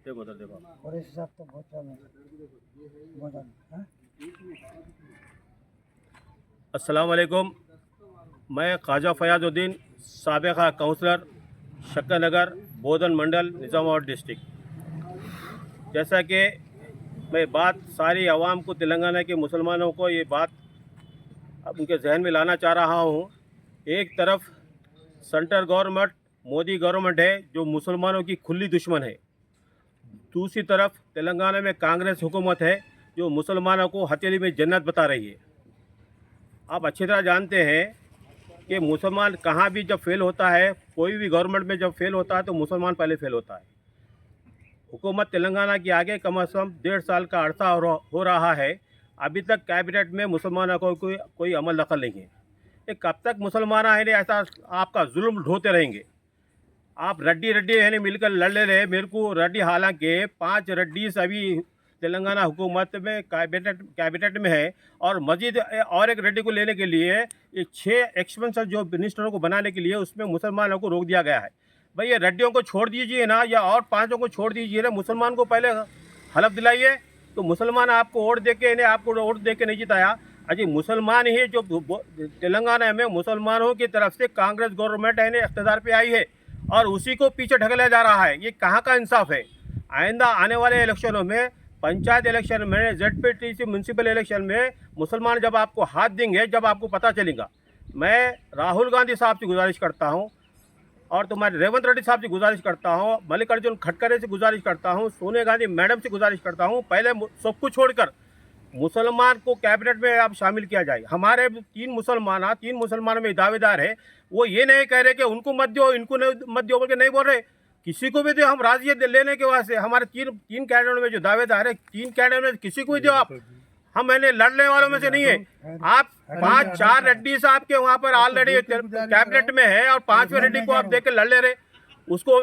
देखो उधर देखो। और इस हिसाब तो बहुत ज़्यादा। अस्सलाम वालेकुम। मैं ख्वाजा फयाजुद्दीन, साबिक़ा काउंसलर, शक्कर नगर, बोधन मंडल, निज़ामाबाद डिस्ट्रिक्ट। जैसा कि मैं बात सारी आवाम को, तेलंगाना के मुसलमानों को ये बात अब उनके जहन में लाना चाह रहा हूँ। एक तरफ सेंट्रल गवर्नमेंट, मोदी गवर्नमेंट है जो मुसलमानों की खुली दुश्मन है। दूसरी तरफ तेलंगाना में कांग्रेस हुकूमत है जो मुसलमानों को हथेली में जन्नत बता रही है। आप अच्छी तरह जानते हैं कि मुसलमान कहाँ भी जब फेल होता है, कोई भी गवर्नमेंट में जब फेल होता है तो मुसलमान पहले फेल होता है। हुकूमत तेलंगाना की आगे कम से कम 1.5 साल का अरसा हो रहा है, अभी तक कैबिनेट में मुसलमानों को कोई अमल दखल नहीं है। ये कब तक मुसलमान है ऐसा आपका जुल्म ढोते रहेंगे? आप रड्डी है मिलकर लड़ ले रहे मेरे को रड्डी, हालांकि 5 रड्डीस अभी तेलंगाना हुकूमत में कैबिनेट में है, और मजीद और एक रड्डी को लेने के लिए ये 6 एक्सपेंसर जो मिनिस्टरों को बनाने के लिए उसमें मुसलमानों को रोक दिया गया है। भाई ये रड्डियों को छोड़ दीजिए ना, या और 5 को छोड़ दीजिए ना, मुसलमान को पहले हलफ दिलाइए। तो मुसलमान आपको वोट दे के नहीं जिताया। अजी मुसलमान ही जो तेलंगाना में मुसलमानों की तरफ से कांग्रेस गवर्नमेंट है इख्तियार पे आई है और उसी को पीछे ढकेला जा रहा है। ये कहाँ का इंसाफ है? आइंदा आने वाले इलेक्शनों में, पंचायत इलेक्शन में, ZPTC म्यूनसिपल इलेक्शन में मुसलमान जब आपको हाथ देंगे, जब आपको पता चलेगा। मैं राहुल गांधी साहब से गुजारिश करता हूं, और तुम्हारे रेवंत रेड्डी साहब से गुजारिश करता हूं, मल्लिकार्जुन खड़गरे से गुजारिश करता हूं, सोनिया गांधी मैडम से गुजारिश करता हूं, पहले सब कुछ छोड़कर मुसलमान को कैबिनेट में आप शामिल किया जाए। हमारे 3 मुसलमान में दावेदार है, वो ये नहीं कह रहे कि उनको मत दो, इनको मत दो बोल के नहीं बोल रहे, किसी को भी दो। हम राजी है लेने के वास्ते। हमारे 3 कैंडिडेट में जो दावेदार है, 3 कैंडिडेट में किसी को भी दो आप। हम मैंने लड़ने वालों में से नहीं है। आप 5-4 रेड्डी साहब के वहाँ पर ऑलरेडी कैबिनेट में है, और 5वें रेड्डी को आप देख के लड़ ले रहे। उसको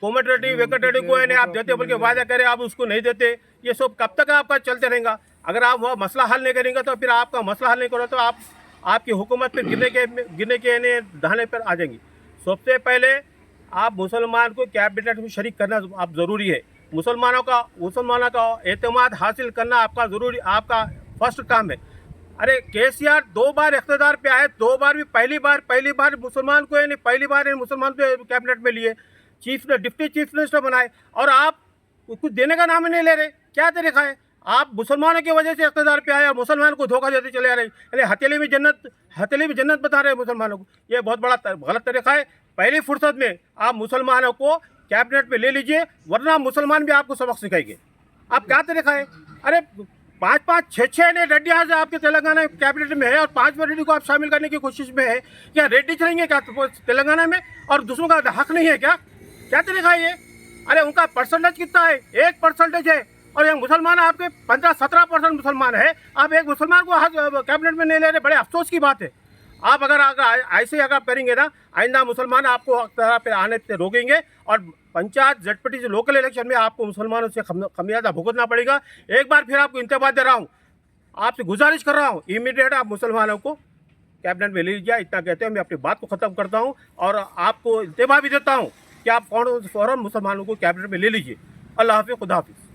कोमट रेड्डी, वेंकट रेड्डी को आप देते बोल के वादा करे, आप उसको नहीं देते। ये सब कब तक आपका चलते रहेगा? अगर आप वह मसला हल नहीं करेंगे तो फिर आपका मसला हल नहीं करो तो आपकी हुकूमत पे गिरने के दहाने पर आ जाएंगी। सबसे पहले आप मुसलमान को कैबिनेट में शरीक करना आप ज़रूरी है। मुसलमानों का एतमाद हासिल करना आपका फर्स्ट काम है। अरे केसीआर 2 बार इख्तियार पे आए, 2 बार भी पहली बार मुसलमान को है नहीं, पहली बार मुसलमान को कैबिनेट में लिए, डिप्टी चीफ मिनिस्टर बनाए, और आप कुछ देने का नाम ही नहीं ले रहे। क्या तरीका है? आप मुसलमानों की वजह से इख्तियार पे आए और मुसलमान को धोखा देते चले आ रहे। अरे हथेली में जन्नत बता रहे हैं मुसलमानों को। ये बहुत बड़ा गलत तरीका है। पहली फुर्सत में आप मुसलमानों को कैबिनेट में ले लीजिए, वरना मुसलमान भी आपको सबक सिखाएंगे। आप क्या तरीका है? अरे 5-5, 6-6 ने रेड्डी आज आपके तेलंगाना कैबिनेट में है, और 5वें रेड्डी को आप शामिल करने की कोशिश में है। क्या रेड्डी चलेंगे क्या तेलंगाना में, और दूसरों का हक नहीं है क्या? क्या तरीका है ये? अरे उनका परसेंटेज कितना है? 1% है, और एक मुसलमान आपके 15-17% मुसलमान है। आप एक मुसलमान को कैबिनेट में नहीं ले रहे, बड़े अफसोस की बात है। आप अगर ऐसे अगर करेंगे ना, आइंदा मुसलमान आपको पे आने से रोकेंगे, और पंचायत ZPTC लोकल इलेक्शन में आपको मुसलमानों से खमियाजा भुगतना पड़ेगा। एक बार फिर आपको इंतबाह दे रहा हूँ, आपसे गुजारिश कर रहा हूँ, इमीडिएट आप मुसलमानों को कैबिनेट में ले लीजिए। इतना कहते हैं मैं अपनी बात को ख़त्म करता हूँ, और आपको इंतबाह भी देता हूँ कि आप फ़ौरन मुसलमानों को कैबिनेट में ले लीजिए। अल्लाह हाफ़िज़, खुदा हाफ़िज़।